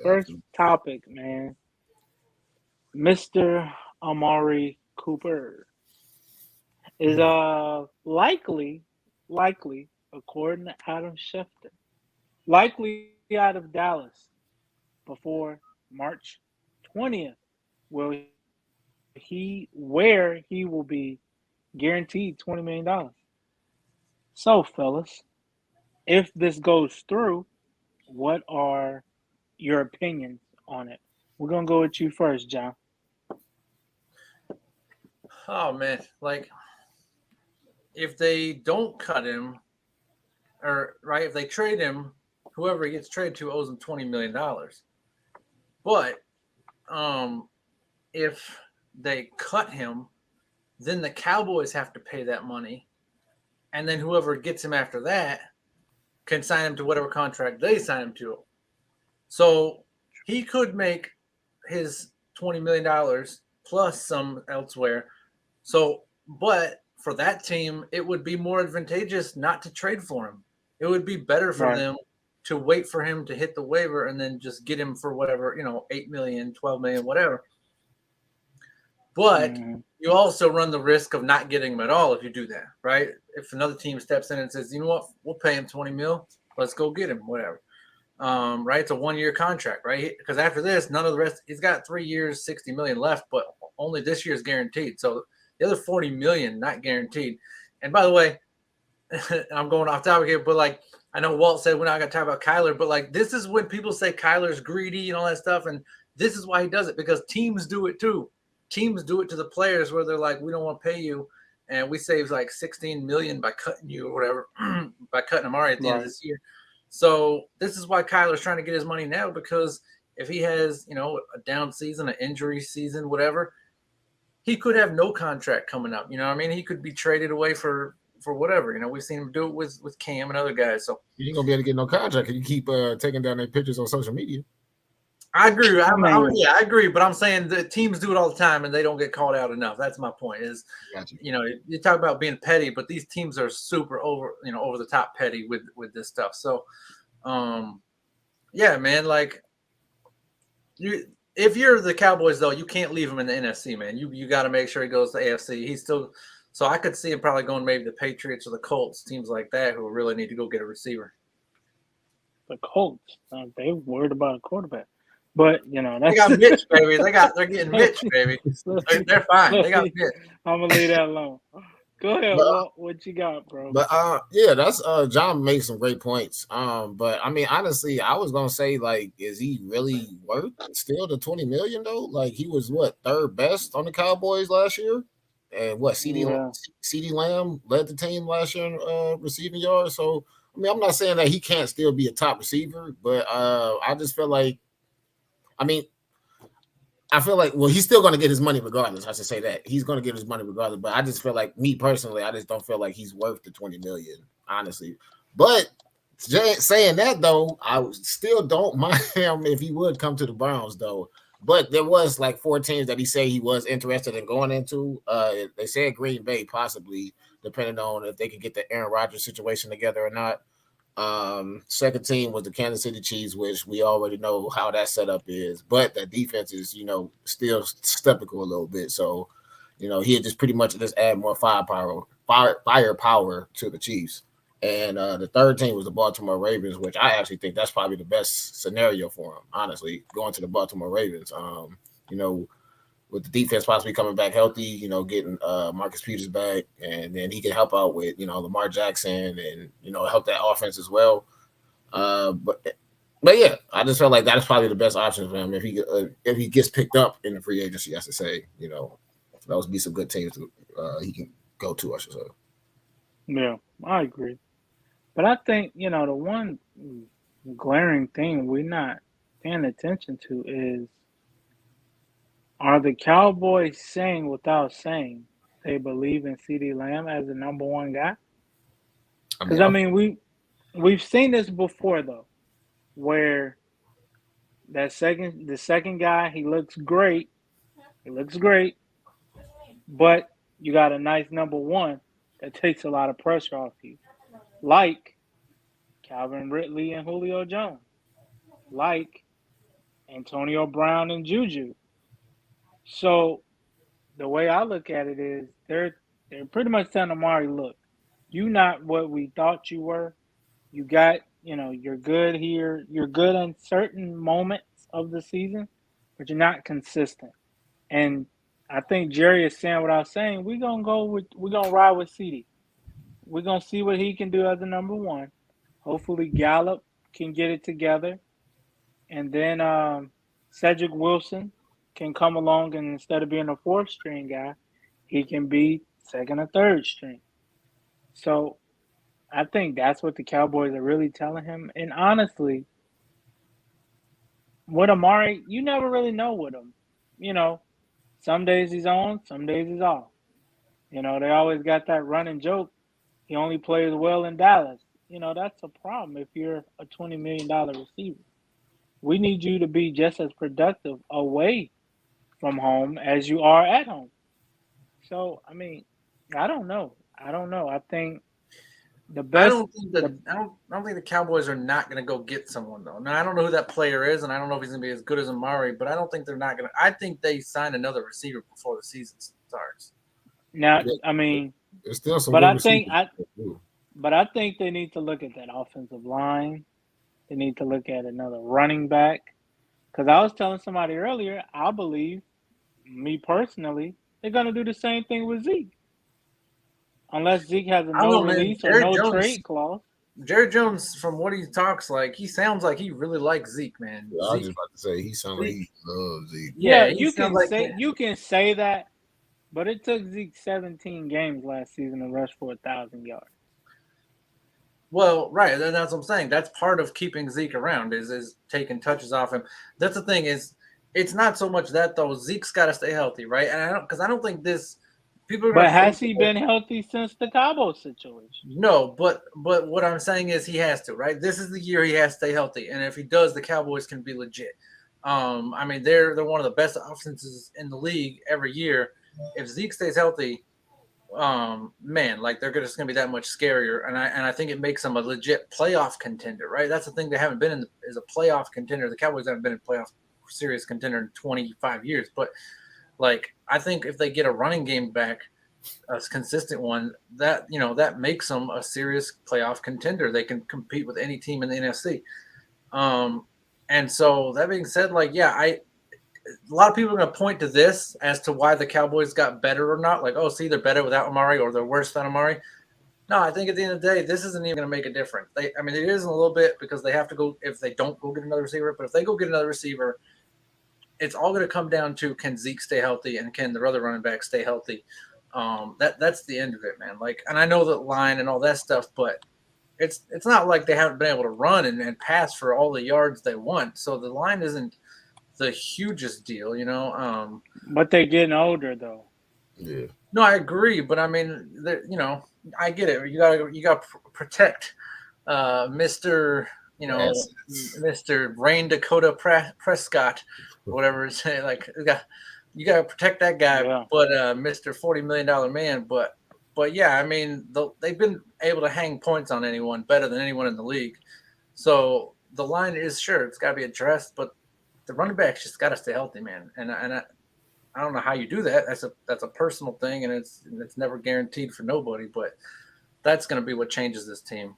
First topic, man. Mr. Amari Cooper is likely according to Adam Schefter, likely out of Dallas before March 20th, where he will be guaranteed $20 million. So, fellas, if this goes through, what are your opinions on it? We're gonna go with you first, John. Oh man, like if they don't cut him, or right, if they trade him, whoever he gets traded to owes him $20 million. But um, if they cut him, then the Cowboys have to pay that money, and then whoever gets him after that can sign him to whatever contract they sign him to. So he could make his $20 million plus some elsewhere. So, but for that team, it would be more advantageous not to trade for him. It would be better for Right. them to wait for him to hit the waiver and then just get him for whatever, 8 million, 12 million, whatever. But Mm-hmm. you also run the risk of not getting him at all if you do that, right? If another team steps in and says, you know what, we'll pay him 20 mil, let's go get him, whatever. Right? It's a 1 year contract, right? Because after this, none of the rest, he's got 3 years, 60 million left, but only this year is guaranteed. So the other 40 million not guaranteed. And by the way, I'm going off topic here, but like I know Walt said we're not gonna talk about Kyler, but like this is when people say Kyler's greedy and all that stuff, and this is why he does it because teams do it too. Teams do it to the players where they're like, we don't want to pay you, and we save like 16 million by cutting you or whatever, by cutting Amari at the end of Right. this year. So this is why Kyler's trying to get his money now because if he has a down season, an injury season, whatever, he could have no contract coming up. You know what I mean? He could be traded away for whatever. We've seen him do it with Cam and other guys. So You ain't gonna be able to get no contract because you keep taking down their pictures on social media. I agree. I mean, Yeah, I agree. But I'm saying the teams do it all the time and they don't get called out enough. That's my point. Is Got you. you talk about being petty, but these teams are super over the top petty with this stuff. So, yeah, man. Like if you're the Cowboys though, you can't leave him in the NFC, man. You got to make sure he goes to AFC. He's still. So I could see him probably going maybe the Patriots or the Colts, teams like that who really need to go get a receiver. the Colts, they worried about a quarterback, but They that's got Mitch, baby. They're getting Mitch, baby. They're fine. They got Mitch. I'm gonna leave that alone. Go ahead. But What you got, bro? yeah, that's John made some great points. But I mean, honestly, I was gonna say like, is he really worth still the 20 million though? Like he was what third best on the Cowboys last year, and what Yeah. CD Lamb led the team last year in receiving yards. So I mean, I'm not saying that he can't still be a top receiver, but I just feel like, I mean, I feel like, well, he's still going to get his money regardless. I should say that he's going to get his money regardless. But I just feel like, me personally, I just don't feel like he's worth the 20 million, honestly. But saying that though, I still don't mind him if he would come to the Browns though. But there was like 4 teams that he said he was interested in going into. They said Green Bay possibly, depending on if they can get the Aaron Rodgers situation together or not. Second team was the Kansas City Chiefs, which we already know how that setup is, but that defense is, still skeptical a little bit. So, he'll just pretty much just add more firepower to the Chiefs. And the third team was the Baltimore Ravens, which I actually think that's probably the best scenario for him, honestly, going to the Baltimore Ravens. You know, with the defense possibly coming back healthy, getting Marcus Peters back, and then he can help out with, Lamar Jackson and, help that offense as well. But yeah, I just felt like that is probably the best option for him if he gets picked up in the free agency. I should say, that would be some good teams he can go to. I should say. Yeah, I agree. But I think the one glaring thing we're not paying attention to is, are the Cowboys saying without saying they believe in CD Lamb as the number one guy? I Because mean, I mean we've seen this before though, where the second guy, he looks great. He looks great, but you got a nice number one that takes a lot of pressure off you. Like Calvin Ridley and Julio Jones. Like Antonio Brown and Juju. So the way I look at it is they're pretty much telling Amari, look, you not what we thought you were. You got, you're good here. You're good in certain moments of the season, but you're not consistent. And I think Jerry is saying what I was saying. We're gonna ride with CD. We're gonna see what he can do as a number one. Hopefully Gallup can get it together. And then Cedric Wilson can come along and instead of being a fourth string guy, he can be second or third string. So I think that's what the Cowboys are really telling him. And honestly, with Amari, you never really know with him. You know, some days he's on, some days he's off. They always got that running joke. He only plays well in Dallas. That's a problem if you're a $20 million receiver. We need you to be just as productive away from home as you are at home. So, I mean, I don't know. I don't know. I think the I best, don't think that the I don't think the Cowboys are not going to go get someone though. Now I don't know who that player is, and I don't know if he's going to be as good as Amari, but I don't think they're not going to. I think they sign another receiver before the season starts. now, Yeah, I mean, there's still some but good I think receivers. I, but I think they need to look at that offensive line. They need to look at another running back. Because I was telling somebody earlier, I believe, me personally, they're going to do the same thing with Zeke. Unless Zeke has a I don't no know, man. release or no trade clause. Jerry Jones, from what he talks like, he sounds like he really likes Zeke, man. Yeah, I was Zeke, just about to say he sounds like Zeke, he loves Zeke. Yeah, yeah, he sounds like. you can say that, but it took Zeke 17 games last season to rush for 1,000 yards. Well, right, that's what I'm saying. That's part of keeping Zeke around is taking touches off him. That's the thing is, it's not so much that though. Zeke's got to stay healthy, right? And I don't think this people are going But to has think he that. been healthy since the Cabo situation? No, but what I'm saying is he has to, right? This is the year he has to stay healthy, and if he does, the Cowboys can be legit. I mean they're one of the best offenses in the league every year. If Zeke stays healthy, man, like they're just gonna be that much scarier, and I think it makes them a legit playoff contender, right? That's the thing they haven't been in is a playoff contender. The Cowboys haven't been in playoff serious contender in 25 years, but like I think if they get a running game back, a consistent one, that makes them a serious playoff contender. They can compete with any team in the NFC. Um, and so that being said, like yeah, a lot of people are going to point to this as to why the Cowboys got better or not. Like, oh, see, they're better without Amari or they're worse than Amari. No, I think at the end of the day, this isn't even going to make a difference. I mean, it is a little bit because they have to go if they don't go get another receiver. But if they go get another receiver, it's all going to come down to can Zeke stay healthy and can the other running back stay healthy. That's the end of it, man. Like, and I know the line and all that stuff, but it's not like they haven't been able to run and pass for all the yards they want. So the line isn't the hugest deal, you know. But they're getting older, though. Yeah. No, I agree, but I mean, I get it. You got to protect, Mister, Assets. Mister Rain Dakota Prescott, whatever it's saying. Like you got to protect that guy, Yeah. but Mister $40 million man. But yeah, I mean, they've been able to hang points on anyone better than anyone in the league. So the line is sure it's got to be addressed, but the running backs just got to stay healthy, man. And I don't know how you do that. That's a personal thing, and it's never guaranteed for nobody. But that's going to be what changes this team.